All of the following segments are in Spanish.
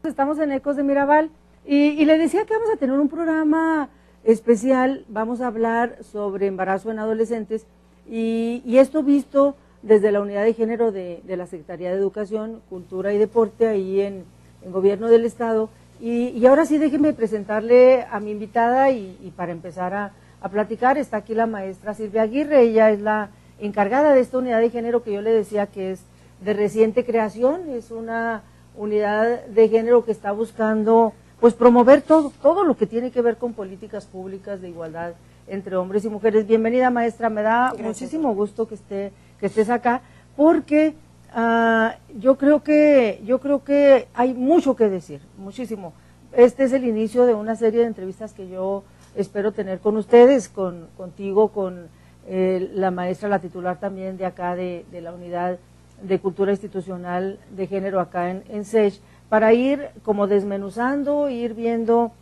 estamos en Ecos de Mirabal y le decía que vamos a tener un programa especial, vamos a hablar sobre embarazo en adolescentes y esto visto desde la unidad de género de la Secretaría de Educación, Cultura y Deporte ahí en Gobierno del Estado. Y ahora sí déjenme presentarle a mi invitada y para empezar a platicar, está aquí la maestra Silvia Aguirre, ella es la encargada de esta unidad de género que yo le decía que es de reciente creación, es una unidad de género que está buscando pues promover todo lo que tiene que ver con políticas públicas de igualdad entre hombres y mujeres. Bienvenida, maestra, me da muchísimo gusto que estés acá, porque yo creo que hay mucho que decir, muchísimo. Este es el inicio de una serie de entrevistas que yo espero tener con ustedes, contigo, con la maestra, la titular también de acá de la unidad de cultura institucional de género acá en SECH, para ir como desmenuzando, ir viendo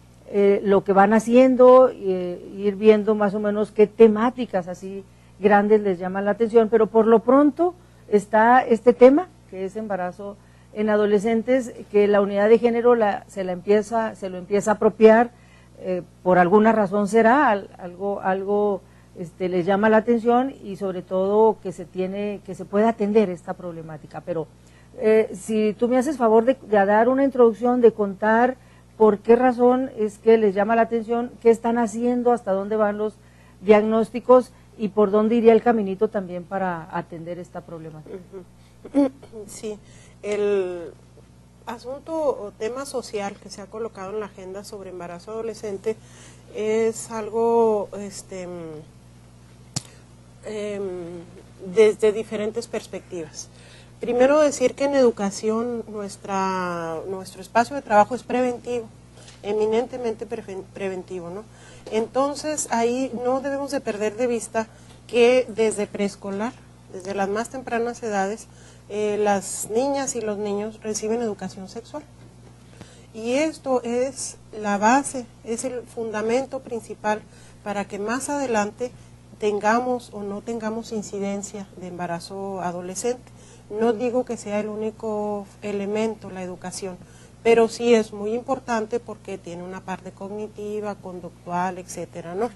lo que van haciendo, ir viendo más o menos qué temáticas así grandes les llaman la atención, pero por lo pronto está este tema que es embarazo en adolescentes, que la unidad de género se lo empieza a apropiar, por alguna razón será, algo les llama la atención y sobre todo que se puede atender esta problemática. Pero si tú me haces favor de dar una introducción, de contar por qué razón es que les llama la atención, qué están haciendo, hasta dónde van los diagnósticos y por dónde iría el caminito también para atender esta problemática. Sí, el asunto o tema social que se ha colocado en la agenda sobre embarazo adolescente es algo desde diferentes perspectivas. Primero decir que en educación nuestro espacio de trabajo es preventivo, eminentemente preventivo, ¿no? Entonces ahí no debemos de perder de vista que desde preescolar, desde las más tempranas edades, las niñas y los niños reciben educación sexual. Y esto es la base, es el fundamento principal para que más adelante tengamos o no tengamos incidencia de embarazo adolescente. No digo que sea el único elemento la educación, pero sí es muy importante porque tiene una parte cognitiva, conductual, etcétera, ¿no?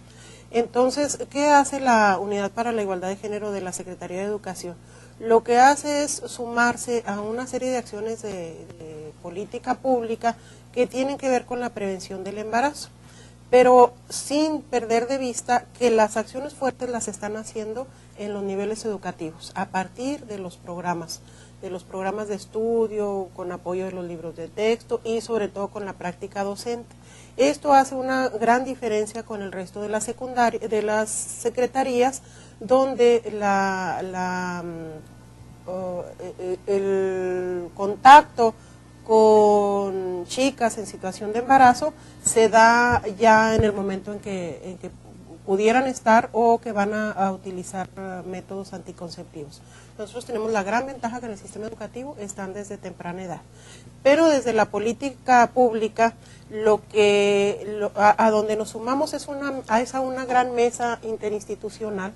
Entonces, ¿qué hace la Unidad para la Igualdad de Género de la Secretaría de Educación? Lo que hace es sumarse a una serie de acciones de política pública que tienen que ver con la prevención del embarazo, pero sin perder de vista que las acciones fuertes las están haciendo en los niveles educativos, a partir de los programas de estudio, con apoyo de los libros de texto y sobre todo con la práctica docente. Esto hace una gran diferencia con el resto de las secretarías, donde el contacto con chicas en situación de embarazo se da ya en el momento en que pudieran estar o que van a utilizar métodos anticonceptivos. Nosotros tenemos la gran ventaja que en el sistema educativo están desde temprana edad, pero desde la política pública a donde nos sumamos es a una gran mesa interinstitucional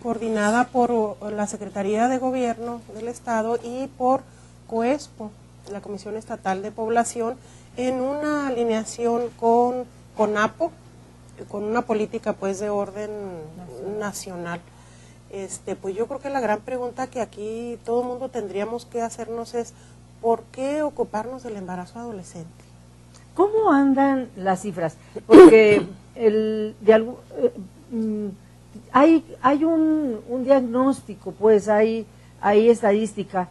coordinada por la Secretaría de Gobierno del Estado y por COESPO, la Comisión Estatal de Población, en una alineación con CONAPO, con una política pues de orden nacional. Pues yo creo que la gran pregunta que aquí todo el mundo tendríamos que hacernos es ¿por qué ocuparnos del embarazo adolescente? ¿Cómo andan las cifras? Porque hay un diagnóstico, pues hay estadística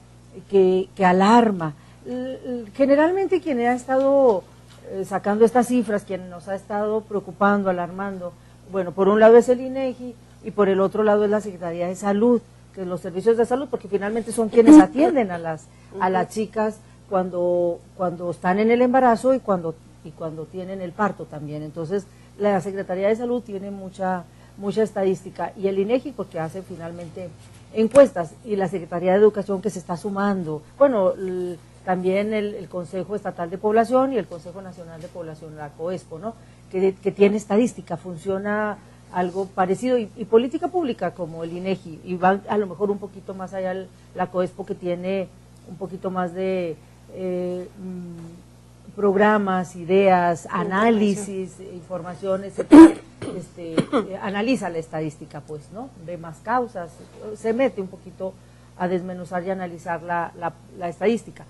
que alarma. Generalmente quien ha estado sacando estas cifras, quien nos ha estado preocupando, alarmando, bueno, por un lado es el INEGI y por el otro lado es la Secretaría de Salud, que es los servicios de salud, porque finalmente son quienes atienden a las chicas cuando están en el embarazo y cuando tienen el parto también. Entonces la Secretaría de Salud tiene mucha estadística y el INEGI porque hace finalmente encuestas, y la Secretaría de Educación que se está sumando, bueno, también el Consejo Estatal de Población y el Consejo Nacional de Población, la COESPO, ¿no? que tiene estadística, funciona algo parecido, y política pública como el INEGI, y va a lo mejor un poquito más allá la COESPO, que tiene un poquito más de programas, ideas, análisis, información, etcétera, analiza la estadística, pues, ¿no? Ve más causas, se mete un poquito a desmenuzar y analizar la estadística.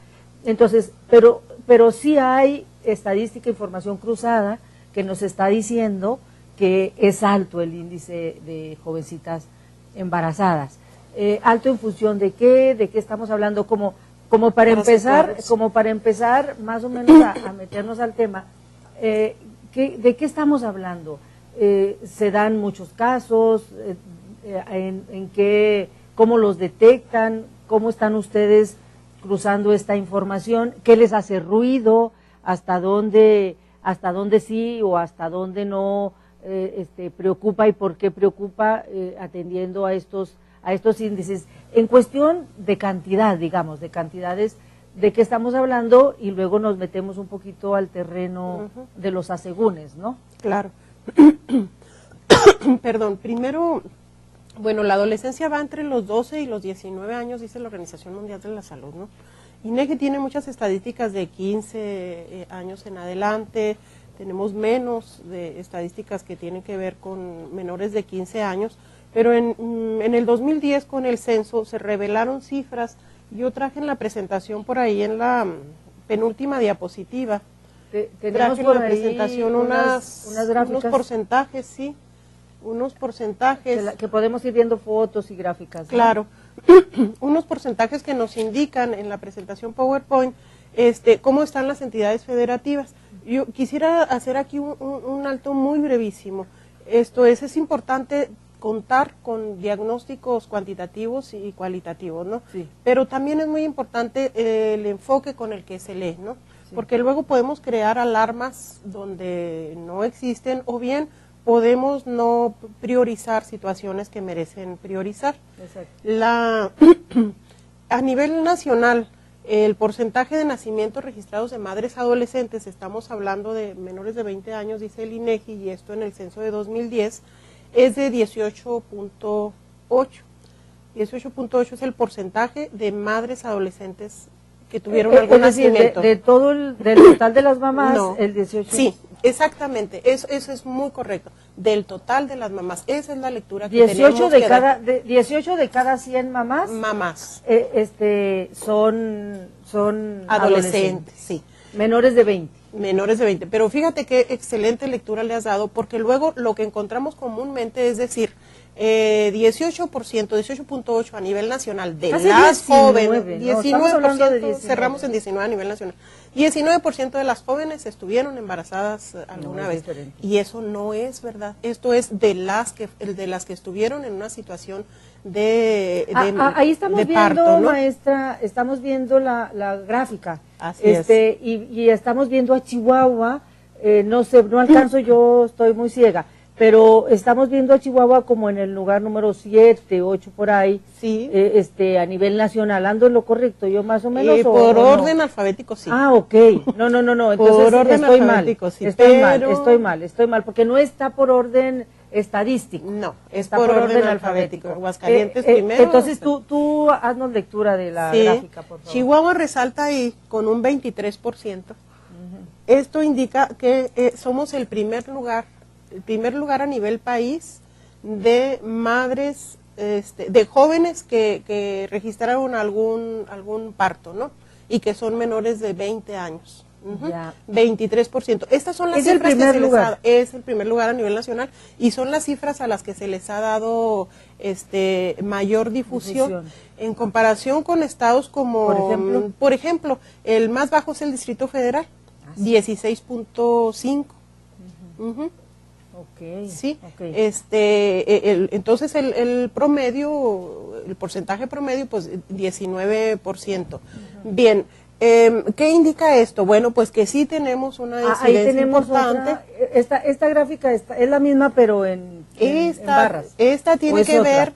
Entonces, pero sí hay estadística, información cruzada que nos está diciendo que es alto el índice de jovencitas embarazadas. Alto en función de qué estamos hablando, como para empezar más o menos a meternos al tema. ¿De qué estamos hablando? Se dan muchos casos, cómo los detectan, cómo están ustedes cruzando esta información, qué les hace ruido, hasta dónde sí o hasta dónde no preocupa y por qué preocupa, atendiendo a estos índices. En cuestión de cantidad, digamos, de cantidades, de qué estamos hablando, y luego nos metemos un poquito al terreno de los asegúnes, ¿no? Claro. Perdón, primero, bueno, la adolescencia va entre los 12 y los 19 años, dice la Organización Mundial de la Salud, ¿no? INEGI tiene muchas estadísticas de 15 años en adelante, tenemos menos de estadísticas que tienen que ver con menores de 15 años, pero en el 2010 con el censo se revelaron cifras. Yo traje en la presentación por ahí en la penúltima diapositiva, tenemos traje por en la ahí presentación unos porcentajes, sí, unos porcentajes. Que podemos ir viendo fotos y gráficas, ¿no? Claro, unos porcentajes que nos indican en la presentación PowerPoint cómo están las entidades federativas. Yo quisiera hacer aquí un alto muy brevísimo. Es importante contar con diagnósticos cuantitativos y cualitativos, ¿no? Sí. Pero también es muy importante el enfoque con el que se lee, ¿no? Sí. Porque luego podemos crear alarmas donde no existen, o bien podemos no priorizar situaciones que merecen priorizar. Exacto. A nivel nacional, el porcentaje de nacimientos registrados de madres adolescentes, estamos hablando de menores de 20 años, dice el INEGI, y esto en el censo de 2010, es de 18.8. 18.8 es el porcentaje de madres adolescentes que tuvieron algún nacimiento. Del total de las mamás, no, el 18. Sí, exactamente, eso es muy correcto. Del total de las mamás, esa es la lectura que 18 tenemos que dar. 18 de cada 100 mamás. Son adolescentes, sí. Menores de 20. Menores de 20, pero fíjate qué excelente lectura le has dado, porque luego lo que encontramos comúnmente es decir, 18%, 18.8 a nivel nacional de las jóvenes, 19%, cerramos en 19 a nivel nacional, 19% de las jóvenes estuvieron embarazadas alguna vez, y eso no es verdad, esto es de las que estuvieron en una situación ahí estamos de viendo, parto, ¿no? Maestra, estamos viendo la gráfica. Así es. Y estamos viendo a Chihuahua, no sé, no alcanzo, yo estoy muy ciega, pero estamos viendo a Chihuahua como en el lugar número 7, 8 por ahí, sí. A nivel nacional. ¿Ando en lo correcto? ¿Yo más o menos? Por orden alfabético, sí. Ah, ok. No, entonces por orden estoy mal. Sí, estoy mal, porque no está por orden estadístico. No, está por orden alfabético. Aguascalientes primero. Entonces tú haznos lectura de la gráfica, por favor. Chihuahua resalta ahí con un 23%. Esto indica que somos el primer lugar a nivel país de madres, de jóvenes que registraron algún parto, ¿no? Y que son menores de 20 años. 23%. Estas son las cifras que se les ha dado. Es el primer lugar a nivel nacional y son las cifras a las que se les ha dado mayor difusión en comparación con estados como, por ejemplo, el más bajo es el Distrito Federal, 16.5. Okay, sí, okay. Entonces el promedio, el porcentaje promedio, pues 19%. Bien, ¿qué indica esto? Bueno, pues que sí tenemos una incidencia importante. Esta gráfica es la misma, pero en barras. Esta tiene que ver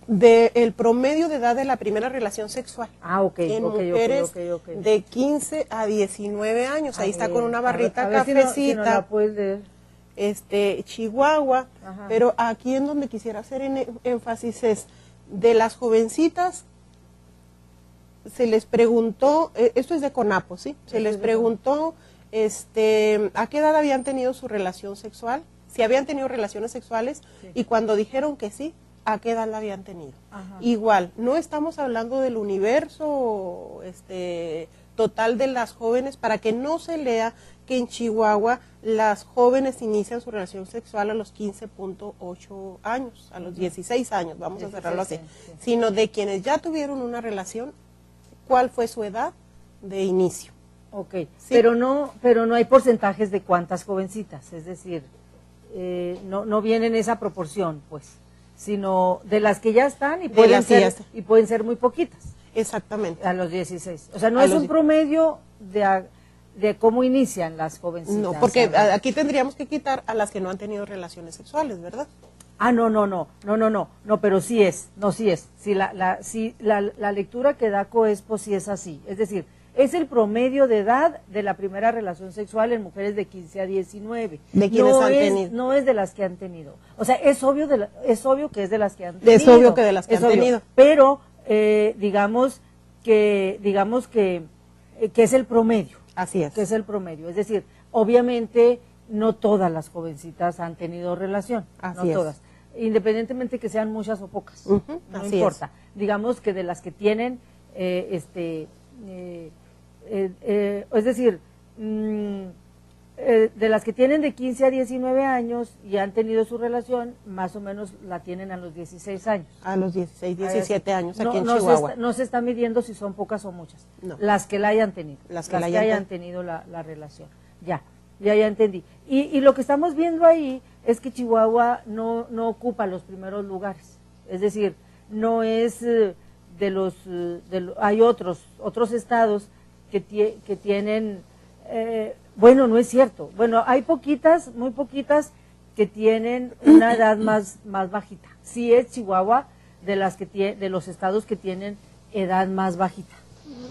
del promedio de edad de la primera relación sexual. En mujeres de 15 a 19 años. Ahí está con una barrita cafecita. Si no la puedes leer. Chihuahua. Ajá. Pero aquí en donde quisiera hacer énfasis es de las jovencitas se les preguntó, esto es de CONAPO, ¿sí? Se les preguntó a qué edad habían tenido su relación sexual, si habían tenido relaciones sexuales, sí. Y cuando dijeron que sí, ¿a qué edad la habían tenido? Ajá. Igual, no estamos hablando del universo total de las jóvenes, para que no se lea que en Chihuahua las jóvenes inician su relación sexual a los 15.8 años, a los 16 años, vamos a cerrarlo así, sí. Sino de quienes ya tuvieron una relación, ¿cuál fue su edad de inicio? Ok, sí. pero no hay porcentajes de cuántas jovencitas, es decir, no viene en esa proporción, pues, sino de las que ya están y pueden ser muy poquitas. Exactamente. A los 16. O sea, no es un promedio de cómo inician las jovencitas. No, porque aquí tendríamos que quitar a las que no han tenido relaciones sexuales, ¿verdad? Ah, no, pero sí es. Si la lectura que da COESPO sí es así. Es decir, es el promedio de edad de la primera relación sexual en mujeres de 15 a 19. ¿De quienes han tenido? No es de las que han tenido. O sea, es obvio que es de las que han tenido. Es obvio que de las que han tenido. Pero digamos que es el promedio. Así es. Que es el promedio. Es decir, obviamente no todas las jovencitas han tenido relación. Así no todas. Independientemente que sean muchas o pocas. No importa. Digamos que de las que tienen, es decir, de las que tienen de 15 a 19 años y han tenido su relación, más o menos la tienen a los 16 años. A los 16, 17 años aquí en Chihuahua. No se está midiendo si son pocas o muchas. No. Las que la hayan tenido. Las que hayan tenido la relación. Ya entendí. Y lo que estamos viendo ahí es que Chihuahua no ocupa los primeros lugares. Es decir, no es hay otros estados que tienen... bueno, no es cierto. Bueno, hay muy poquitas que tienen una edad más bajita. Sí es Chihuahua de los estados que tienen edad más bajita.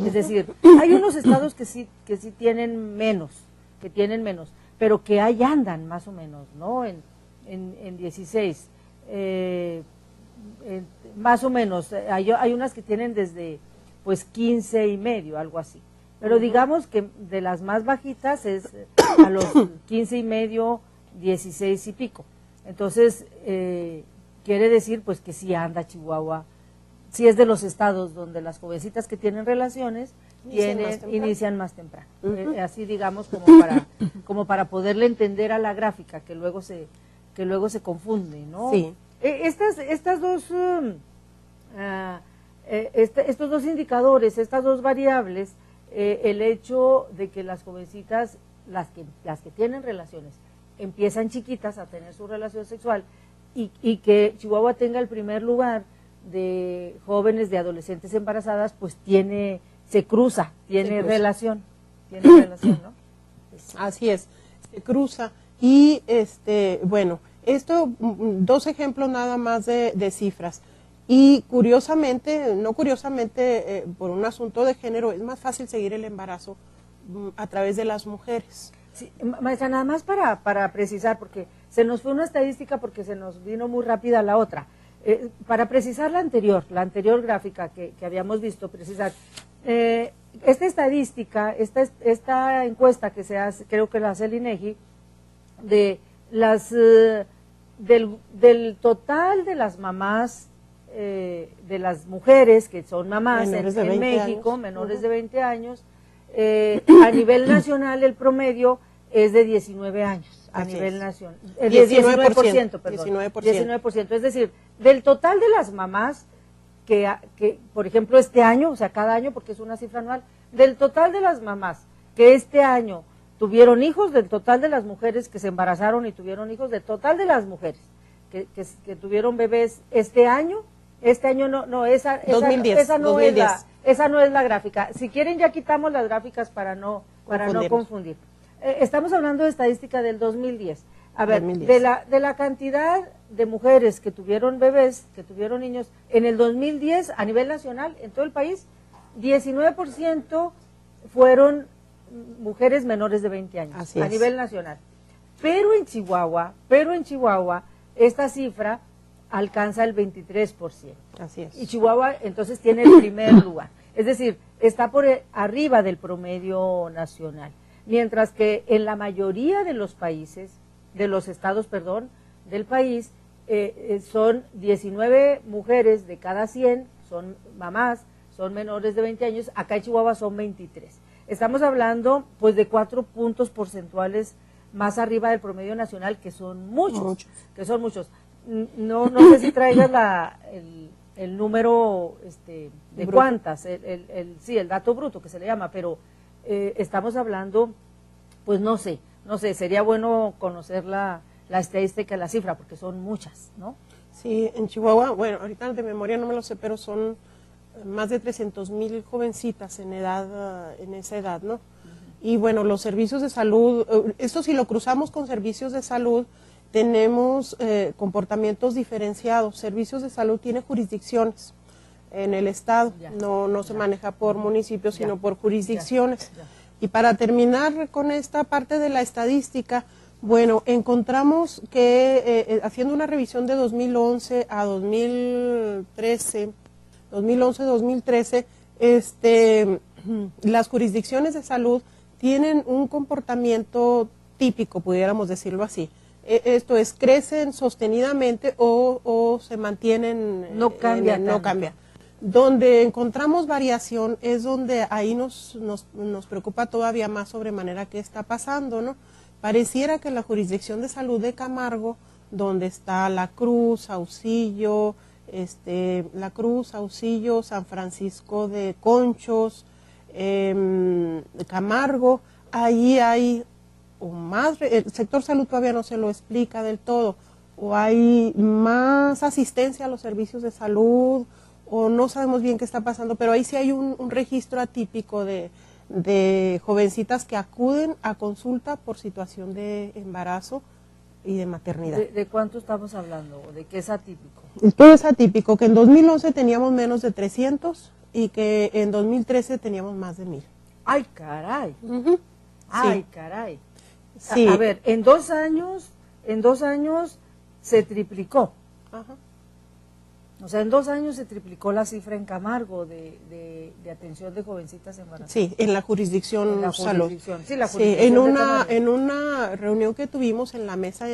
Es decir, hay unos estados que sí tienen menos, pero que ahí andan más o menos, ¿no? En 16. Más o menos. Hay unas que tienen desde pues 15 y medio, algo así. Pero digamos que de las más bajitas es a los 15 y medio, 16 y pico. Entonces, quiere decir pues que sí anda Chihuahua, sí es de los estados donde las jovencitas que tienen relaciones inician más temprano. Así digamos como para poderle entender a la gráfica, que luego se confunde, ¿no? Sí. Estos dos indicadores, estas dos variables, el hecho de que las jovencitas, las que tienen relaciones, empiezan chiquitas a tener su relación sexual y que Chihuahua tenga el primer lugar de jóvenes, de adolescentes embarazadas, pues tiene relación, ¿no? Así es, se cruza y bueno, esto, dos ejemplos nada más de cifras. Y curiosamente, por un asunto de género, es más fácil seguir el embarazo a través de las mujeres. Sí, maestra, nada más para precisar, porque se nos fue una estadística porque se nos vino muy rápida la otra. Para precisar la anterior gráfica que habíamos visto, precisar, esta estadística, esta encuesta que se hace, creo que la hace el INEGI, de del total de las mamás, de las mujeres que son mamás en México, menores de 20 años, a nivel nacional el promedio es de 19 años, a nivel nacional, 19%, perdón, 19%, es decir, del total de las mamás que, por ejemplo, este año, o sea, cada año, porque es una cifra anual, del total de las mamás que este año tuvieron hijos, del total de las mujeres que se embarazaron y tuvieron hijos, del total de las mujeres que tuvieron bebés este año no, esa 2010, esa no 2010. Esa no es la gráfica. Si quieren ya quitamos las gráficas para no confundir. Estamos hablando de estadística del 2010. A ver, 2010. De la cantidad de mujeres que tuvieron bebés, que tuvieron niños, en el 2010 a nivel nacional, en todo el país, 19% fueron mujeres menores de 20 años, a nivel nacional. Pero en Chihuahua, esta cifra alcanza el 23%. Así es. Y Chihuahua entonces tiene el primer lugar. Es decir, está por arriba del promedio nacional. Mientras que en la mayoría de los países, de los estados, perdón, del país, son 19 mujeres de cada 100, son mamás, son menores de 20 años, acá en Chihuahua son 23. Estamos hablando pues de 4 puntos porcentuales más arriba del promedio nacional, que son muchos. Que son muchos. No sé si traigas el número de bruto. Cuántas, sí, el dato bruto que se le llama, pero estamos hablando, pues no sé, sería bueno conocer la estadística, la cifra, porque son muchas, ¿no? Sí, en Chihuahua, bueno, ahorita de memoria no me lo sé, pero son más de 300,000 jovencitas en esa edad, ¿no? Y bueno, los servicios de salud, esto si lo cruzamos con servicios de salud, tenemos comportamientos diferenciados. Servicios de salud tiene jurisdicciones en el estado, no se maneja por municipios, sino por jurisdicciones. Y para terminar con esta parte de la estadística, bueno, encontramos que haciendo una revisión de 2011 a 2013, 2011-2013, las jurisdicciones de salud tienen un comportamiento típico, pudiéramos decirlo así. Esto es, crecen sostenidamente o se mantienen, no cambia. Donde encontramos variación es donde ahí nos preocupa todavía más sobremanera qué está pasando, ¿no? Pareciera que la jurisdicción de salud de Camargo, donde está La Cruz, Saucillo, San Francisco de Conchos, Camargo, ahí hay o más, el sector salud todavía no se lo explica del todo, o hay más asistencia a los servicios de salud, o no sabemos bien qué está pasando, pero ahí sí hay un registro atípico de jovencitas que acuden a consulta por situación de embarazo y de maternidad. ¿De cuánto estamos hablando? ¿De qué es atípico? Todo es atípico, que en 2011 teníamos menos de 300 y que en 2013 teníamos más de 1,000. ¡Ay, caray! ¡Ay, sí. Caray! Sí. A ver, en dos años se triplicó. Ajá. O sea, en 2 años se triplicó la cifra en Camargo de atención de jovencitas embarazadas. Sí, en la jurisdicción salud. Sí, la jurisdicción en una reunión que tuvimos en la mesa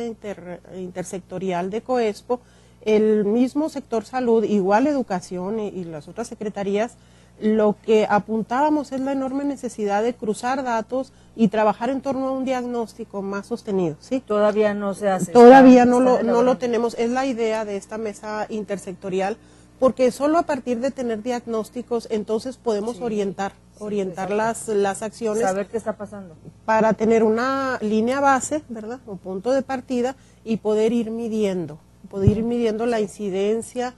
intersectorial de COESPO, el mismo sector salud, igual educación y las otras secretarías, lo que apuntábamos es la enorme necesidad de cruzar datos y trabajar en torno a un diagnóstico más sostenido, ¿sí? Todavía no se hace. Todavía no lo tenemos, es la idea de esta mesa intersectorial, porque solo a partir de tener diagnósticos entonces podemos orientar las acciones. Saber qué está pasando. Para tener una línea base, ¿verdad? Un punto de partida y poder ir midiendo la incidencia,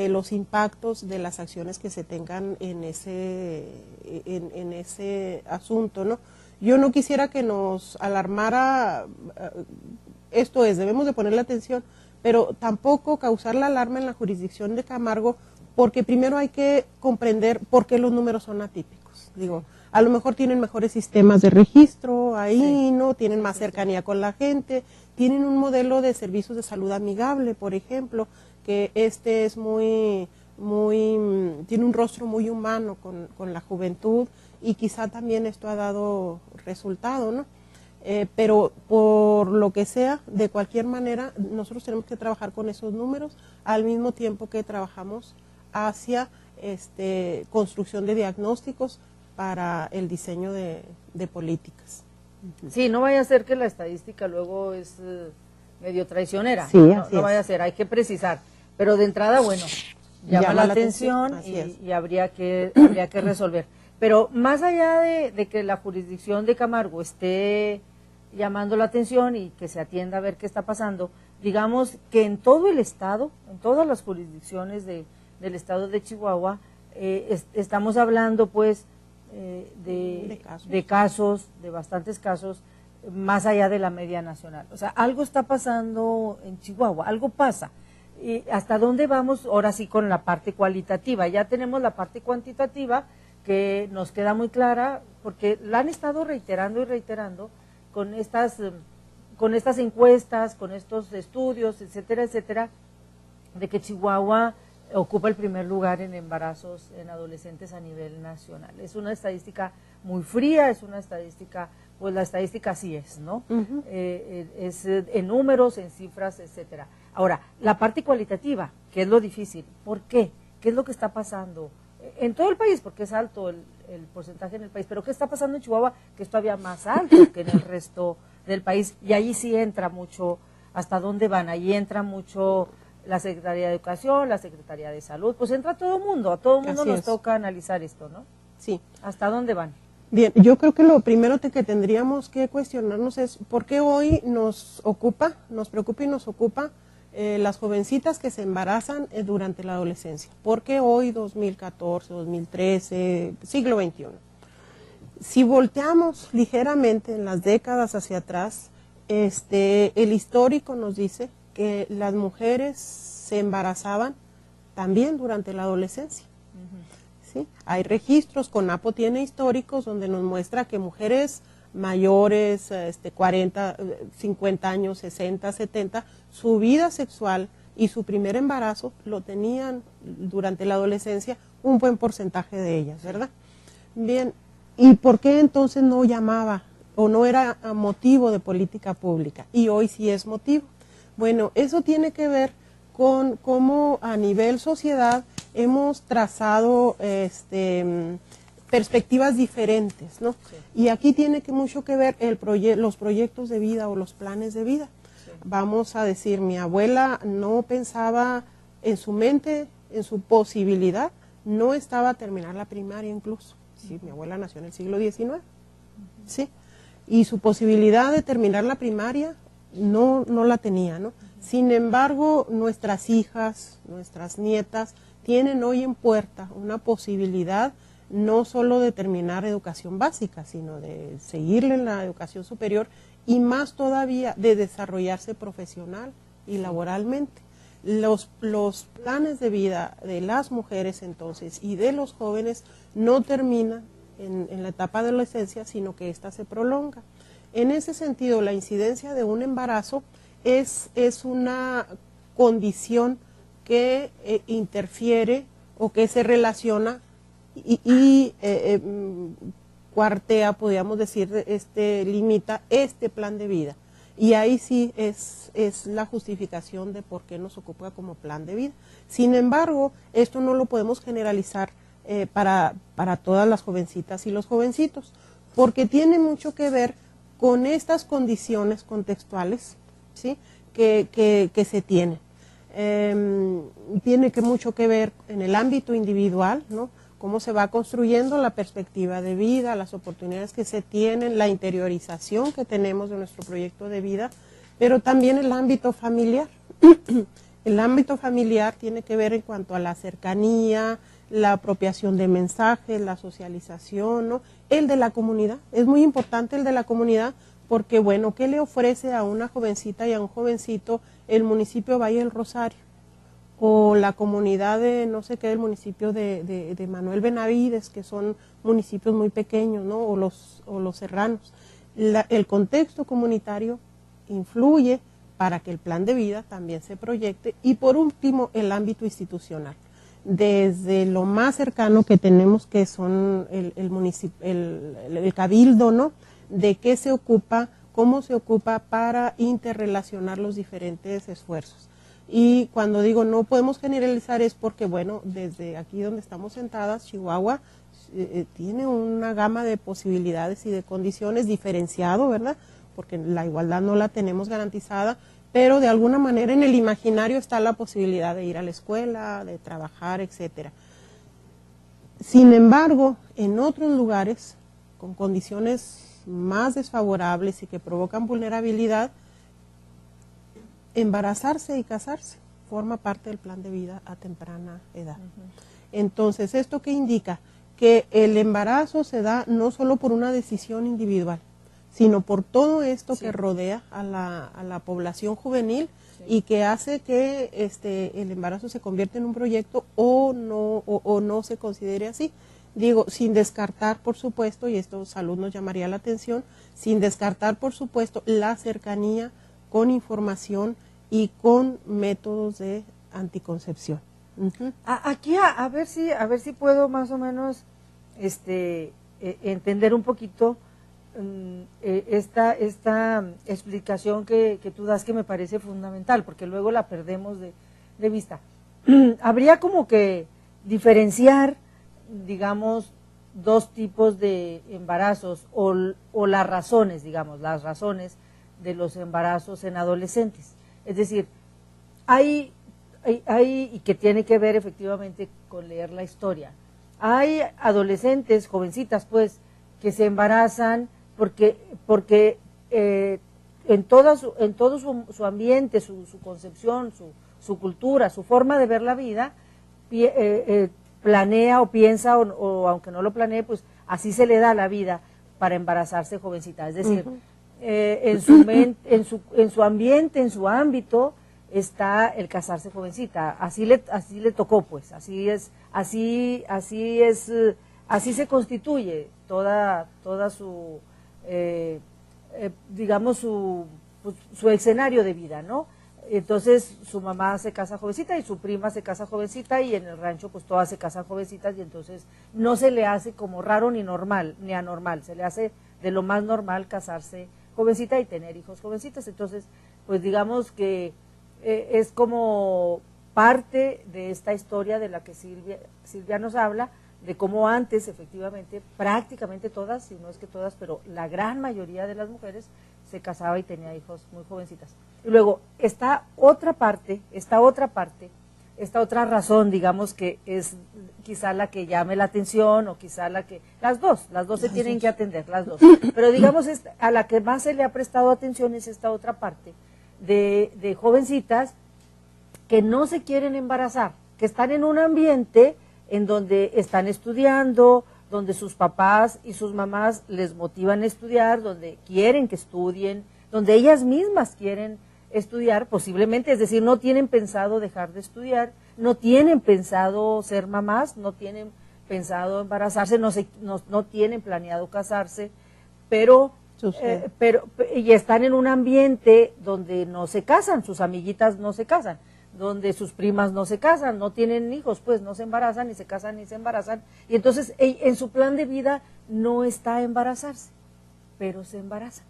los impactos de las acciones que se tengan en ese asunto, ¿no? Yo no quisiera que nos alarmara, esto es, debemos de ponerle atención, pero tampoco causar la alarma en la jurisdicción de Camargo, porque primero hay que comprender por qué los números son atípicos. Digo, a lo mejor tienen mejores sistemas de registro ahí, ¿no? Tienen más cercanía con la gente, tienen un modelo de servicios de salud amigable, por ejemplo, que es tiene un rostro muy humano con la juventud y quizá también esto ha dado resultado, ¿no? Pero por lo que sea, de cualquier manera, nosotros tenemos que trabajar con esos números al mismo tiempo que trabajamos hacia construcción de diagnósticos para el diseño de políticas. Sí, no vaya a ser que la estadística luego es medio traicionera, sí, no vaya a ser, hay que precisar, pero de entrada, bueno, llama la atención y habría que resolver. Pero más allá de que la jurisdicción de Camargo esté llamando la atención y que se atienda a ver qué está pasando, digamos que en todo el estado, en todas las jurisdicciones del estado de Chihuahua, estamos hablando pues de casos, de bastantes casos, más allá de la media nacional. O sea, algo está pasando en Chihuahua, algo pasa. ¿Y hasta dónde vamos ahora sí con la parte cualitativa? Ya tenemos la parte cuantitativa que nos queda muy clara, porque la han estado reiterando y reiterando con estas encuestas, con estos estudios, etcétera, etcétera, de que Chihuahua ocupa el primer lugar en embarazos en adolescentes a nivel nacional. Es una estadística muy fría, es una estadística, pues la estadística sí es, ¿no? Es en números, en cifras, etcétera. Ahora, la parte cualitativa, que es lo difícil, ¿por qué? ¿Qué es lo que está pasando? En todo el país, porque es alto el porcentaje en el país, pero ¿qué está pasando en Chihuahua? Que es todavía más alto que en el resto del país, y ahí sí entra mucho, ¿hasta dónde van? Ahí entra mucho la Secretaría de Educación, la Secretaría de Salud, pues entra todo el mundo, a todo el mundo nos toca analizar esto, ¿no? Sí. ¿Hasta dónde van? Bien, yo creo que lo primero que tendríamos que cuestionarnos es por qué hoy nos preocupa y nos ocupa las jovencitas que se embarazan durante la adolescencia. ¿Por qué hoy, 2014, 2013, siglo XXI? Si volteamos ligeramente en las décadas hacia atrás, el histórico nos dice que las mujeres se embarazaban también durante la adolescencia. ¿Sí? Hay registros, CONAPO tiene históricos donde nos muestra que mujeres mayores, 40, 50 años, 60, 70, su vida sexual y su primer embarazo lo tenían durante la adolescencia un buen porcentaje de ellas, ¿verdad? Bien, ¿y por qué entonces no llamaba o no era motivo de política pública? Y hoy sí es motivo. Bueno, eso tiene que ver con cómo a nivel sociedad hemos trazado perspectivas diferentes, ¿no? Sí. Y aquí tiene mucho que ver los proyectos de vida o los planes de vida. Sí. Vamos a decir, mi abuela no pensaba en su mente, en su posibilidad, no estaba a terminar la primaria incluso. Sí, mi abuela nació en el siglo XIX, ¿sí? Y su posibilidad de terminar la primaria no la tenía, ¿no? Sin embargo, nuestras hijas, nuestras nietas, tienen hoy en puerta una posibilidad no solo de terminar educación básica, sino de seguirle en la educación superior y más todavía de desarrollarse profesional y laboralmente. Los planes de vida de las mujeres entonces y de los jóvenes no terminan en la etapa de adolescencia, sino que ésta se prolonga. En ese sentido, la incidencia de un embarazo es una condición que interfiere o que se relaciona y cuartea, podríamos decir, limita este plan de vida. Y ahí sí es la justificación de por qué nos ocupa como plan de vida. Sin embargo, esto no lo podemos generalizar para todas las jovencitas y los jovencitos, porque tiene mucho que ver con estas condiciones contextuales, ¿sí? que se tienen. Tiene mucho que ver en el ámbito individual, ¿no? Cómo se va construyendo la perspectiva de vida, las oportunidades que se tienen, la interiorización que tenemos de nuestro proyecto de vida, pero también el ámbito familiar. El ámbito familiar tiene que ver en cuanto a la cercanía, la apropiación de mensajes, la socialización, ¿no? El de la comunidad, es muy importante el de la comunidad, porque bueno, ¿qué le ofrece a una jovencita y a un jovencito el municipio Valle del Rosario? O la comunidad de, no sé qué, del municipio de Manuel Benavides, que son municipios muy pequeños, ¿no? O los serranos. El contexto comunitario influye para que el plan de vida también se proyecte. Y por último, el ámbito institucional. Desde lo más cercano que tenemos, que son el cabildo, ¿no? De qué se ocupa, cómo se ocupa para interrelacionar los diferentes esfuerzos. Y cuando digo no podemos generalizar es porque, bueno, desde aquí donde estamos sentadas, Chihuahua tiene una gama de posibilidades y de condiciones diferenciado, ¿verdad? Porque la igualdad no la tenemos garantizada, pero de alguna manera en el imaginario está la posibilidad de ir a la escuela, de trabajar, etcétera. Sin embargo, en otros lugares, con condiciones más desfavorables y que provocan vulnerabilidad, embarazarse y casarse forma parte del plan de vida a temprana edad. Entonces, ¿esto qué indica? Que el embarazo se da no solo por una decisión individual, sino por todo esto que rodea a la población juvenil y que hace que el embarazo se convierta en un proyecto o no se considere así. Digo, sin descartar, por supuesto, y esto Salud nos llamaría la atención, sin descartar, por supuesto, la cercanía con información y con métodos de anticoncepción, Aquí a ver si puedo más o menos entender un poquito esta explicación que tú das, que me parece fundamental, porque luego la perdemos de vista. Habría como que diferenciar, digamos, dos tipos de embarazos o las razones de los embarazos en adolescentes. Es decir, hay y que tiene que ver efectivamente con leer la historia. Hay adolescentes, jovencitas pues, que se embarazan porque en todo su ambiente, su concepción, su cultura, su forma de ver la vida, planea o piensa, o aunque no lo planee, pues así se le da la vida para embarazarse jovencita. Es decir, en su ambiente, en su ámbito, está el casarse jovencita. Así le tocó, pues, así se constituye toda su, digamos, su escenario de vida, ¿no? Entonces su mamá se casa jovencita y su prima se casa jovencita, y en el rancho pues todas se casan jovencitas, y entonces no se le hace como raro ni normal, ni anormal, se le hace de lo más normal casarse jovencita y tener hijos jovencitas. Entonces pues digamos que es como parte de esta historia de la que Silvia nos habla, de cómo antes efectivamente prácticamente todas, si no es que todas, pero la gran mayoría de las mujeres se casaba y tenía hijos muy jovencitas. Y luego esta otra razón, digamos, que es quizá la que llame la atención, o quizá las dos se tienen que atender, las dos, pero digamos a la que más se le ha prestado atención es esta otra parte de jovencitas que no se quieren embarazar, que están en un ambiente en donde están estudiando, donde sus papás y sus mamás les motivan a estudiar, donde quieren que estudien, donde ellas mismas quieren estudiar posiblemente, es decir, no tienen pensado dejar de estudiar, no tienen pensado ser mamás, no tienen pensado embarazarse, no tienen planeado casarse, pero y están en un ambiente donde no se casan, sus amiguitas no se casan, donde sus primas no se casan, no tienen hijos, pues no se embarazan, ni se casan, ni se embarazan, y entonces en su plan de vida no está embarazarse, pero se embarazan.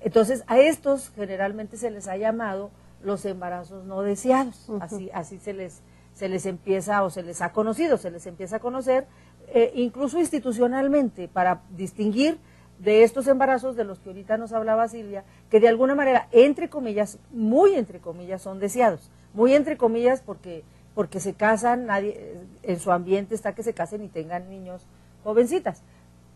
Entonces a estos generalmente se les ha llamado los embarazos no deseados, así se les empieza, o se les empieza a conocer, incluso institucionalmente, para distinguir de estos embarazos de los que ahorita nos hablaba Silvia, que de alguna manera, entre comillas, muy entre comillas, son deseados, muy entre comillas porque se casan, nadie en su ambiente está que se casen y tengan niños jovencitas.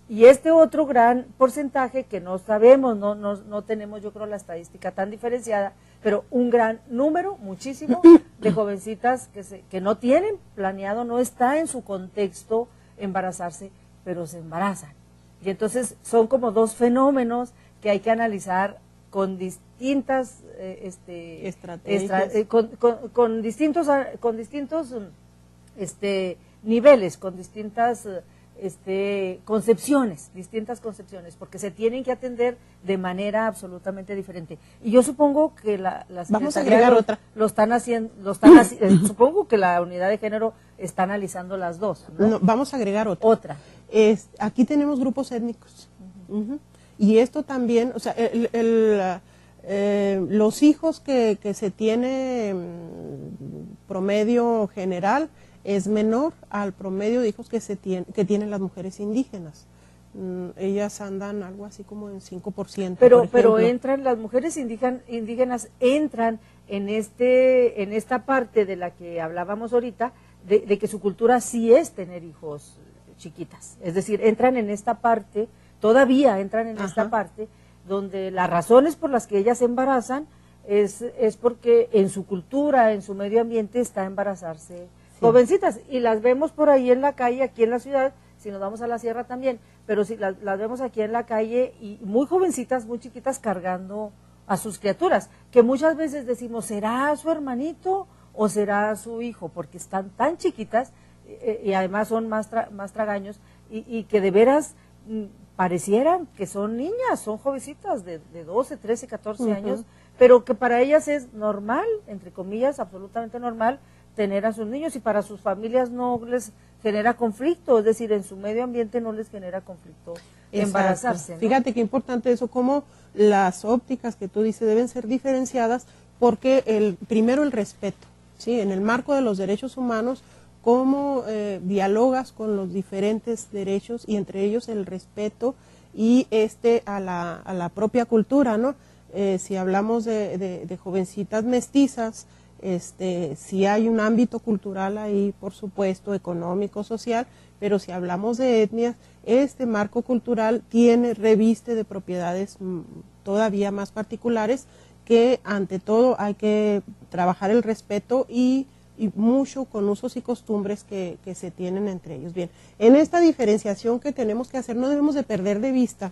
Y este otro gran porcentaje que no sabemos, no tenemos, yo creo, la estadística tan diferenciada, pero un gran número, muchísimo, de jovencitas que no tienen planeado, no está en su contexto embarazarse, pero se embarazan. Y entonces son como dos fenómenos que hay que analizar con distintas estrategias, con distintos niveles, con distintas distintas concepciones, porque se tienen que atender de manera absolutamente diferente. Y yo supongo que vamos a agregar otra. Supongo que la unidad de género está analizando las dos, ¿no? No, vamos a agregar otra. Aquí tenemos grupos étnicos. Y esto también, o sea, los hijos que se tiene promedio general es menor al promedio de hijos que tienen las mujeres indígenas. Ellas andan algo así como en 5%. Pero entran, las mujeres indígenas entran en esta parte de la que hablábamos ahorita, de que su cultura sí es tener hijos chiquitas. Es decir, entran en esta parte, todavía entran en esta parte, donde las razones por las que ellas se embarazan es porque en su cultura, en su medio ambiente está embarazarse jovencitas, y las vemos por ahí en la calle, aquí en la ciudad, si nos vamos a la sierra también, pero si las vemos aquí en la calle, y muy jovencitas, muy chiquitas, cargando a sus criaturas, que muchas veces decimos, ¿será su hermanito o será su hijo? Porque están tan chiquitas, y además son más tragaños, y que de veras parecieran que son niñas, son jovencitas de 12, 13, 14 años, pero que para ellas es normal, entre comillas, absolutamente normal, tener a sus niños y para sus familias no les genera conflicto, es decir, en su medio ambiente no les genera conflicto embarazarse, ¿no? Fíjate qué importante eso, como las ópticas que tú dices deben ser diferenciadas, porque primero el respeto, ¿sí? En el marco de los derechos humanos, cómo dialogas con los diferentes derechos y entre ellos el respeto y a la propia cultura, ¿no? Si hablamos de jovencitas mestizas, si hay un ámbito cultural ahí, por supuesto, económico, social, pero si hablamos de etnias, este marco cultural reviste de propiedades todavía más particulares, que ante todo hay que trabajar el respeto y mucho con usos y costumbres que se tienen entre ellos. Bien, en esta diferenciación que tenemos que hacer no debemos de perder de vista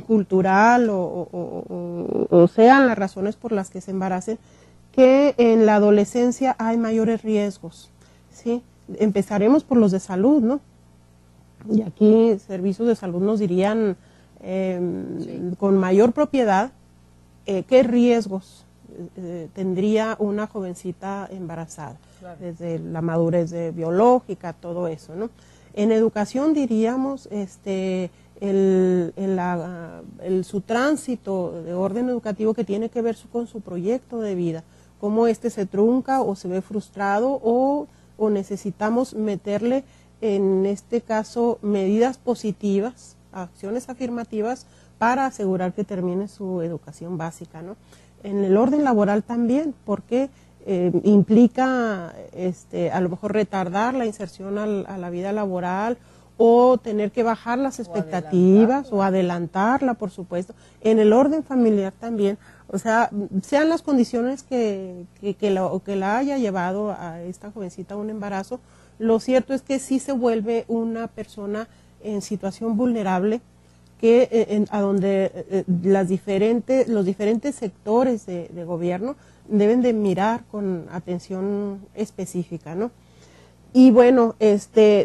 cultural o sean las razones por las que se embaracen, que en la adolescencia hay mayores riesgos, ¿sí? Empezaremos por los de salud, ¿no? Y aquí servicios de salud nos dirían con mayor propiedad qué riesgos tendría una jovencita embarazada, claro, desde la madurez biológica, todo eso, ¿no? En educación diríamos su tránsito de orden educativo que tiene que ver con su proyecto de vida, cómo se trunca o se ve frustrado o necesitamos meterle, en este caso, medidas positivas, acciones afirmativas para asegurar que termine su educación básica, ¿no? En el orden laboral también, porque implica a lo mejor retardar la inserción a la vida laboral o tener que bajar las expectativas o adelantarla, por supuesto. En el orden familiar también, o sea, sean las condiciones que la haya llevado a esta jovencita a un embarazo, lo cierto es que sí se vuelve una persona en situación vulnerable, a donde los diferentes sectores de gobierno deben de mirar con atención específica, ¿no? Y bueno,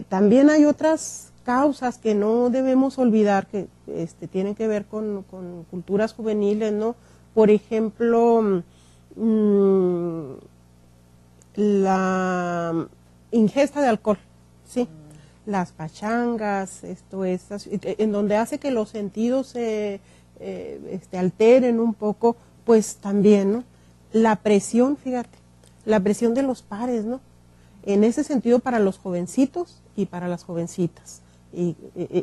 también hay otras causas que no debemos olvidar que tienen que ver con culturas juveniles, ¿no? Por ejemplo, la ingesta de alcohol, ¿sí? Las pachangas, en donde hace que los sentidos se alteren un poco, pues también, ¿no? La presión, fíjate, la presión de los pares, ¿no? En ese sentido para los jovencitos y para las jovencitas. Y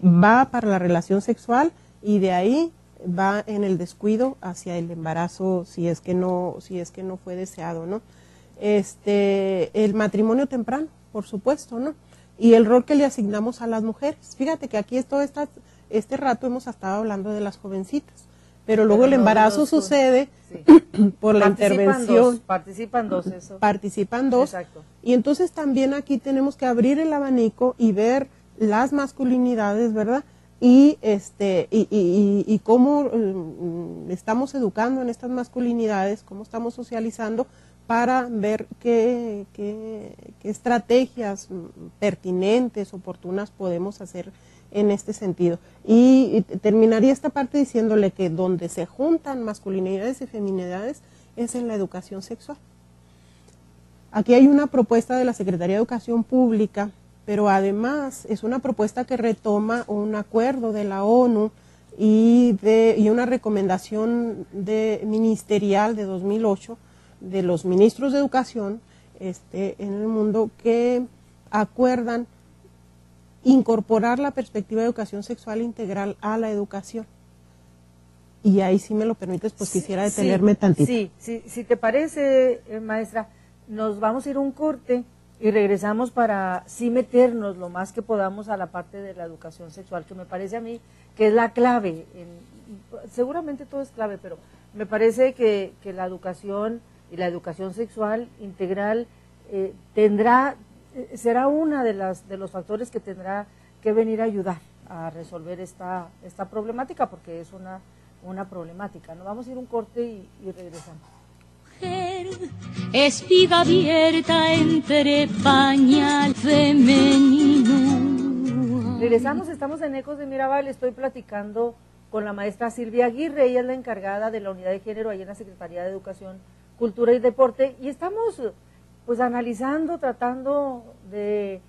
va para la relación sexual y de ahí va en el descuido hacia el embarazo si es que no fue deseado, ¿no? El matrimonio temprano, por supuesto, ¿no? Y el rol que le asignamos a las mujeres. Fíjate que aquí este rato hemos estado hablando de las jovencitas, pero luego el embarazo sucede por la intervención. Participan dos, eso. Participan dos. Exacto. Y entonces también aquí tenemos que abrir el abanico y ver las masculinidades, ¿verdad? Y cómo estamos educando en estas masculinidades, cómo estamos socializando para ver qué estrategias pertinentes, oportunas podemos hacer en este sentido. Y terminaría esta parte diciéndole que donde se juntan masculinidades y feminidades es en la educación sexual. Aquí hay una propuesta de la Secretaría de Educación Pública, pero además es una propuesta que retoma un acuerdo de la ONU y una recomendación ministerial de 2008 de los ministros de educación en el mundo, que acuerdan incorporar la perspectiva de educación sexual integral a la educación. Y ahí, si me lo permites, pues quisiera detenerme tantito. Sí, si te parece, maestra, nos vamos a ir a un corte y regresamos para sí meternos lo más que podamos a la parte de la educación sexual, que me parece a mí que es la clave. Seguramente todo es clave, pero me parece que la educación y la educación sexual integral será una de los factores que tendrá que venir a ayudar a resolver esta problemática, porque es una problemática, ¿no? Vamos a ir a un corte y regresamos. Es vida abierta entre pañal femenino. Regresamos, estamos en Ecos de Mirabal, estoy platicando con la maestra Silvia Aguirre, ella es la encargada de la unidad de género ahí en la Secretaría de Educación, Cultura y Deporte, y estamos pues analizando, tratando de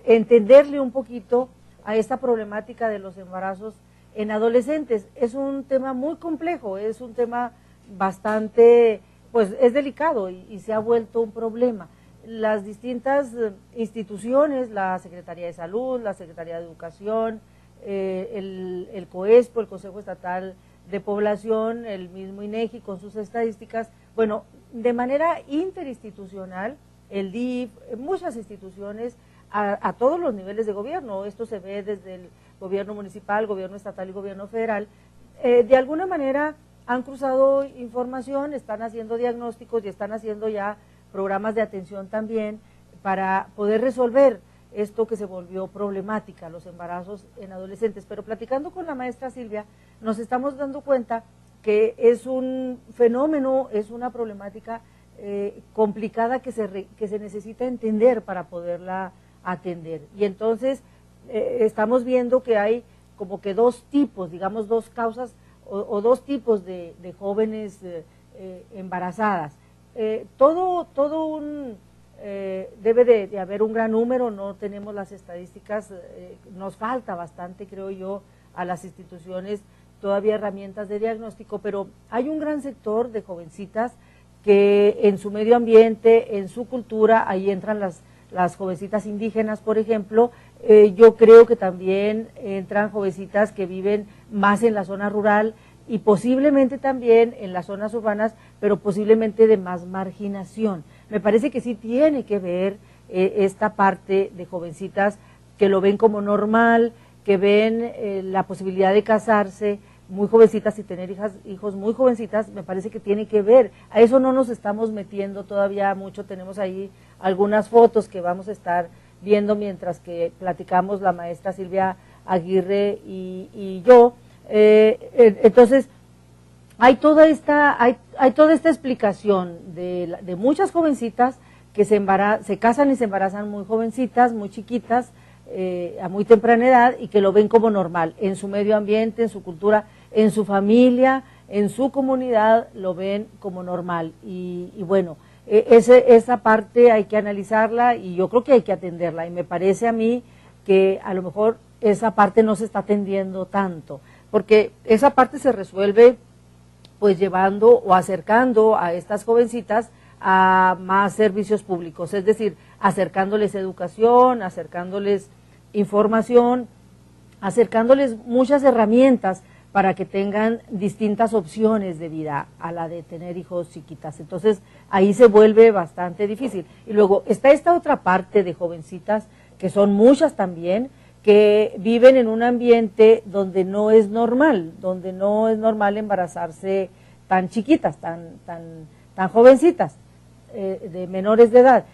entenderle un poquito a esta problemática de los embarazos en adolescentes. Es un tema muy complejo, es un tema bastante, pues es delicado y se ha vuelto un problema. Las distintas instituciones, la Secretaría de Salud, la Secretaría de Educación, el COESPO, el Consejo Estatal de Población, el mismo INEGI con sus estadísticas, bueno, de manera interinstitucional, el DIF, muchas instituciones a todos los niveles de gobierno, esto se ve desde el gobierno municipal, gobierno estatal y gobierno federal, de alguna manera han cruzado información, están haciendo diagnósticos y están haciendo ya programas de atención también para poder resolver esto que se volvió problemática, los embarazos en adolescentes. Pero platicando con la maestra Silvia, nos estamos dando cuenta que es un fenómeno, es una problemática complicada que se necesita entender para poderla atender. Y entonces estamos viendo que hay como que dos tipos, digamos dos causas o dos tipos de jóvenes embarazadas. Debe de haber un gran número, no tenemos las estadísticas, nos falta bastante, creo yo, a las instituciones todavía herramientas de diagnóstico, pero hay un gran sector de jovencitas que en su medio ambiente, en su cultura, ahí entran las jovencitas indígenas, por ejemplo, yo creo que también entran jovencitas que viven más en la zona rural y posiblemente también en las zonas urbanas, pero posiblemente de más marginación. Me parece que sí tiene que ver esta parte de jovencitas que lo ven como normal, que ven la posibilidad de casarse muy jovencitas y tener hijos muy jovencitas, me parece que tiene que ver. A eso no nos estamos metiendo todavía mucho, tenemos ahí algunas fotos que vamos a estar viendo mientras que platicamos la maestra Silvia Aguirre y yo. Entonces, hay toda esta explicación de muchas jovencitas que se casan y se embarazan muy jovencitas, muy chiquitas, a muy temprana edad y que lo ven como normal en su medio ambiente, en su cultura, en su familia, en su comunidad, lo ven como normal. Y bueno, esa parte hay que analizarla y yo creo que hay que atenderla. Y me parece a mí que a lo mejor esa parte no se está atendiendo tanto, porque esa parte se resuelve pues llevando o acercando a estas jovencitas a más servicios públicos, es decir, acercándoles educación, acercándoles información, acercándoles muchas herramientas para que tengan distintas opciones de vida a la de tener hijos chiquitas. Entonces, ahí se vuelve bastante difícil. Y luego está esta otra parte de jovencitas, que son muchas también, que viven en un ambiente donde no es normal embarazarse tan chiquitas, tan jovencitas, de menores de edad.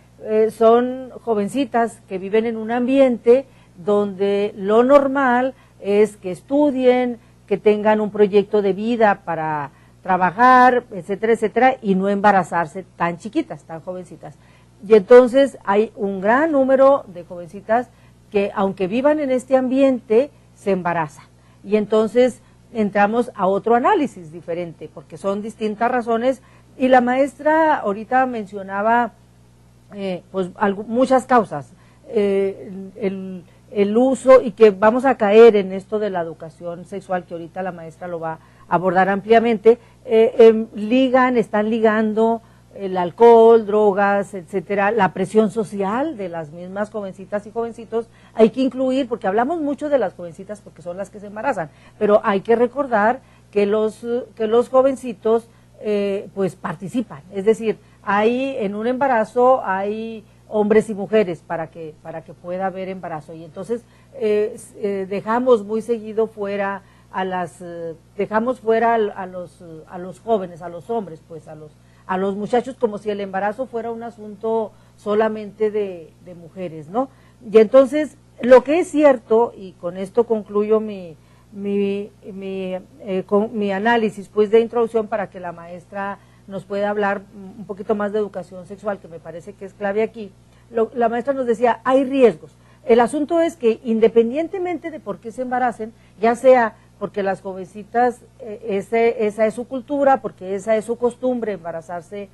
Son jovencitas que viven en un ambiente donde lo normal es que estudien, que tengan un proyecto de vida para trabajar, etcétera, etcétera, y no embarazarse tan chiquitas, tan jovencitas. Y entonces hay un gran número de jovencitas que aunque vivan en este ambiente, se embarazan. Y entonces entramos a otro análisis diferente, porque son distintas razones, y la maestra ahorita mencionaba pues muchas causas, el uso, y que vamos a caer en esto de la educación sexual, que ahorita la maestra lo va a abordar ampliamente. Están ligando el alcohol, drogas, etcétera, la presión social de las mismas jovencitas y jovencitos, hay que incluir, porque hablamos mucho de las jovencitas porque son las que se embarazan, pero hay que recordar que los jovencitos pues participan, es decir, en un embarazo hay hombres y mujeres para que pueda haber embarazo, y entonces dejamos muy seguido fuera a los jóvenes, a los hombres, pues a los muchachos, como si el embarazo fuera un asunto solamente de mujeres, ¿no? Y entonces, lo que es cierto, y con esto concluyo mi análisis pues de introducción, para que la maestra nos pueda hablar un poquito más de educación sexual, que me parece que es clave aquí. La maestra nos decía, hay riesgos. El asunto es que independientemente de por qué se embaracen, ya sea porque las jovencitas, esa es su cultura, porque esa es su costumbre, embarazarse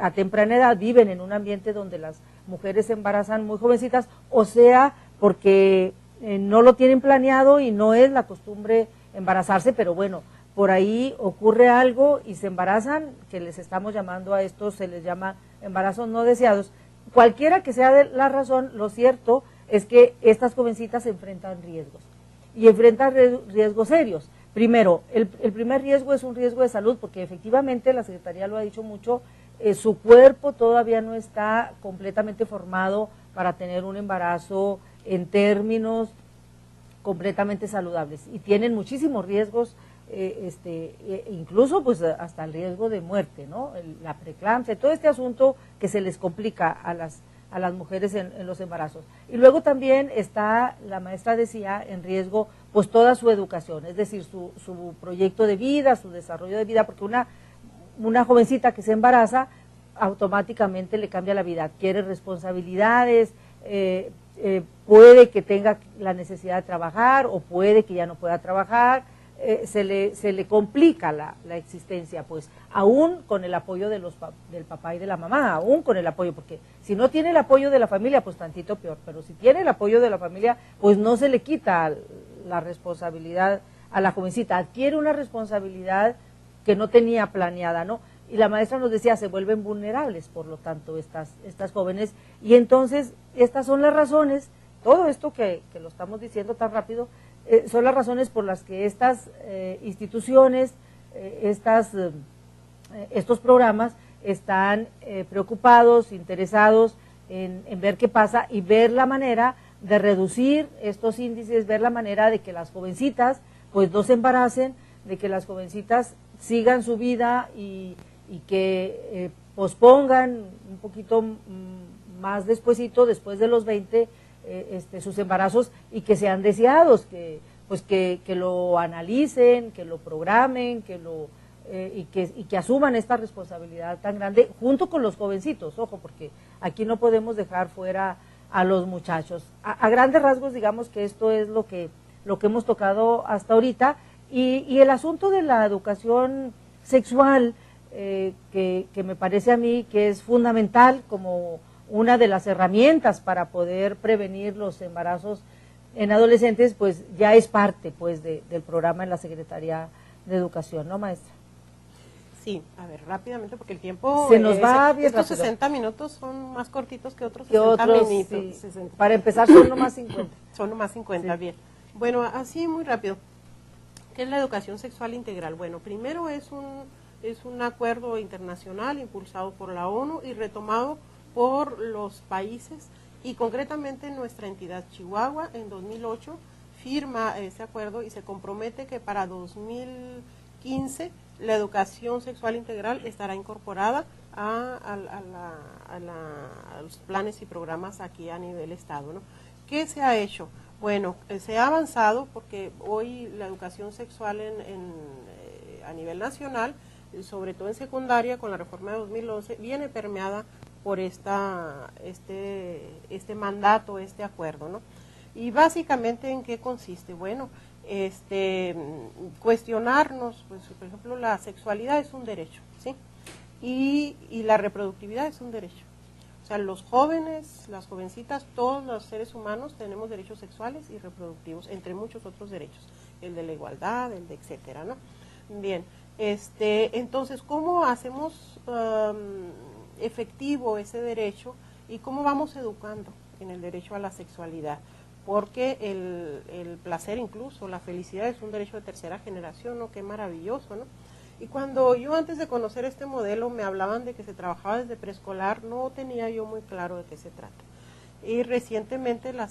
a temprana edad, viven en un ambiente donde las mujeres se embarazan muy jovencitas, o sea, porque no lo tienen planeado y no es la costumbre embarazarse, pero bueno, por ahí ocurre algo y se embarazan, que les estamos llamando a esto, se les llama embarazos no deseados. Cualquiera que sea la razón, lo cierto es que estas jovencitas enfrentan riesgos, y enfrentan riesgos serios. Primero, el primer riesgo es un riesgo de salud, porque efectivamente la Secretaría lo ha dicho mucho, su cuerpo todavía no está completamente formado para tener un embarazo en términos completamente saludables, y tienen muchísimos riesgos, incluso pues hasta el riesgo de muerte, ¿no? La preeclampsia, todo este asunto que se les complica a las mujeres en los embarazos. Y luego también está, la maestra decía, en riesgo pues toda su educación, es decir, su proyecto de vida, su desarrollo de vida, porque una jovencita que se embaraza automáticamente le cambia la vida, adquiere responsabilidades, puede que tenga la necesidad de trabajar o puede que ya no pueda trabajar, se le complica la existencia, pues, aún con el apoyo del papá y de la mamá, aún con el apoyo, porque si no tiene el apoyo de la familia, pues tantito peor, pero si tiene el apoyo de la familia, pues no se le quita la responsabilidad a la jovencita, adquiere una responsabilidad que no tenía planeada, ¿no? Y la maestra nos decía, se vuelven vulnerables, por lo tanto, estas jóvenes, y entonces, estas son las razones, todo esto que lo estamos diciendo tan rápido, son las razones por las que estas instituciones, estos programas están preocupados, interesados en ver qué pasa y ver la manera de reducir estos índices, ver la manera de que las jovencitas pues no se embaracen, de que las jovencitas sigan su vida y que pospongan un poquito más despuesito, después de los 20, sus embarazos, y que sean deseados, que lo analicen, que lo programen, y que asuman esta responsabilidad tan grande junto con los jovencitos, ojo, porque aquí no podemos dejar fuera a los muchachos. A grandes rasgos, digamos que esto es lo que hemos tocado hasta ahorita, y el asunto de la educación sexual, que me parece a mí que es fundamental como una de las herramientas para poder prevenir los embarazos en adolescentes, pues ya es parte pues del programa en la Secretaría de Educación, ¿no, maestra? Sí, a ver, rápidamente, porque el tiempo se nos va bien estos rápido. 60 minutos son más cortitos que otros 60 minutos. Sí. 60. Para empezar son nomás 50. Son nomás 50, sí. Bien. Bueno, así muy rápido. ¿Qué es la educación sexual integral? Bueno, primero es un acuerdo internacional impulsado por la ONU y retomado por los países, y concretamente nuestra entidad Chihuahua en 2008 firma ese acuerdo y se compromete que para 2015 la educación sexual integral estará incorporada a los planes y programas aquí a nivel estado, ¿no? ¿Qué se ha hecho? Bueno, se ha avanzado porque hoy la educación sexual a nivel nacional, sobre todo en secundaria, con la reforma de 2011, viene permeada por este mandato, este acuerdo, ¿no? Y básicamente, ¿en qué consiste? Bueno, cuestionarnos, pues, por ejemplo, la sexualidad es un derecho, ¿sí? Y la reproductividad es un derecho. O sea, los jóvenes, las jovencitas, todos los seres humanos tenemos derechos sexuales y reproductivos, entre muchos otros derechos, el de la igualdad, el de etcétera, ¿no? Bien, entonces, ¿cómo hacemos efectivo ese derecho y cómo vamos educando en el derecho a la sexualidad? Porque el placer, incluso la felicidad, es un derecho de tercera generación, ¿no? Qué maravilloso, ¿no? Y cuando yo antes de conocer este modelo me hablaban de que se trabajaba desde preescolar, no tenía yo muy claro de qué se trata. Y recientemente, la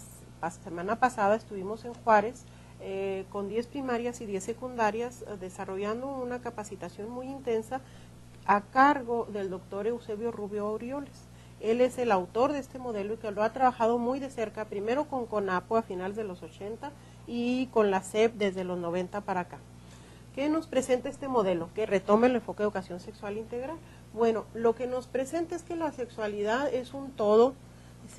semana pasada, estuvimos en Juárez con 10 primarias y 10 secundarias desarrollando una capacitación muy intensa a cargo del doctor Eusebio Rubio Orioles. Él es el autor de este modelo y que lo ha trabajado muy de cerca, primero con CONAPO a finales de los 80 y con la SEP desde los 90 para acá. ¿Qué nos presenta este modelo? Que retome el enfoque de educación sexual integral. Bueno, lo que nos presenta es que la sexualidad es un todo,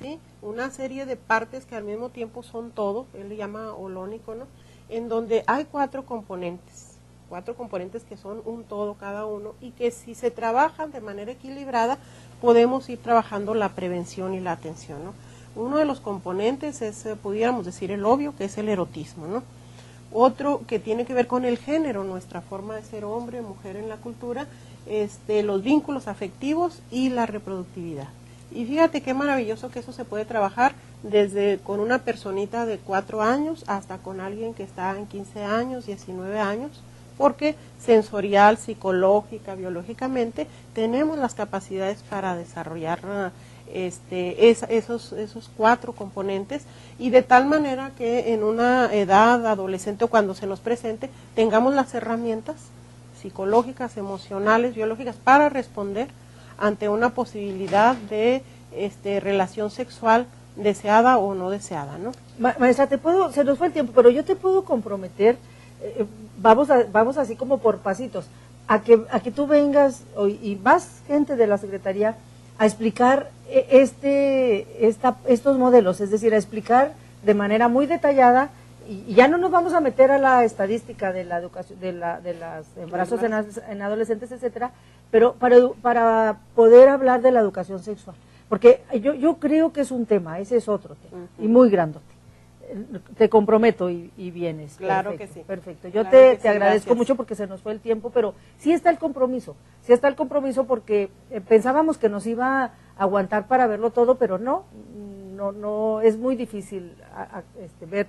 ¿sí? Una serie de partes que al mismo tiempo son todo, él le llama holónico, ¿no? En donde hay 4 componentes, 4 componentes que son un todo cada uno y que si se trabajan de manera equilibrada podemos ir trabajando la prevención y la atención, ¿no? Uno de los componentes es, pudiéramos decir, el obvio, que es el erotismo, ¿no? Otro que tiene que ver con el género, nuestra forma de ser hombre, mujer en la cultura, los vínculos afectivos y la reproductividad. Y fíjate qué maravilloso que eso se puede trabajar desde con una personita de 4 años hasta con alguien que está en 15 años, 19 años, porque sensorial, psicológica, biológicamente, tenemos las capacidades para desarrollar esos 4 componentes y de tal manera que en una edad adolescente o cuando se nos presente tengamos las herramientas psicológicas, emocionales, biológicas para responder ante una posibilidad de relación sexual deseada o no deseada, ¿no? Maestra, se nos fue el tiempo, pero yo te puedo comprometer, vamos así como por pasitos, a que tú vengas y más gente de la Secretaría a explicar estos modelos, es decir, a explicar de manera muy detallada, y ya no nos vamos a meter a la estadística de la educación, de los embarazos en adolescentes, etcétera, pero para poder hablar de la educación sexual, porque yo creo que es un tema, ese es otro tema, y muy grandote. Te comprometo y vienes. Claro perfecto, que sí. Perfecto. Yo claro te agradezco gracias. mucho porque se nos fue el tiempo, pero sí está el compromiso porque pensábamos que nos iba a aguantar para verlo todo, pero no, es muy difícil ver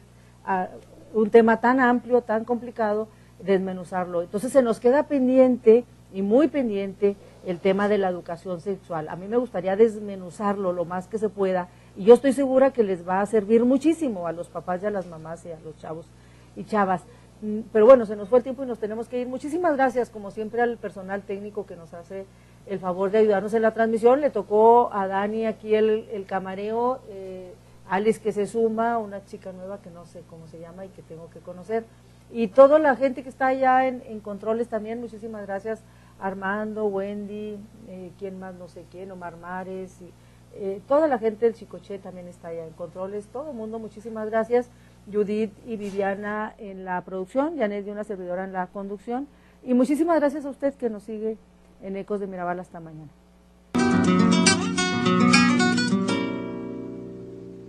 un tema tan amplio, tan complicado, desmenuzarlo. Entonces se nos queda pendiente y muy pendiente el tema de la educación sexual. A mí me gustaría desmenuzarlo lo más que se pueda, y yo estoy segura que les va a servir muchísimo a los papás y a las mamás y a los chavos y chavas. Pero bueno, se nos fue el tiempo y nos tenemos que ir. Muchísimas gracias, como siempre, al personal técnico que nos hace el favor de ayudarnos en la transmisión. Le tocó a Dani aquí el camareo, Alice que se suma, una chica nueva que no sé cómo se llama y que tengo que conocer. Y toda la gente que está allá en controles también, muchísimas gracias. Armando, Wendy, quién más no sé quién, Omar Mares, y toda la gente del Chicoche también está allá en controles, todo el mundo, muchísimas gracias. Judith y Viviana en la producción, Janet y una servidora en la conducción, y muchísimas gracias a usted que nos sigue en Ecos de Mirabal hasta mañana.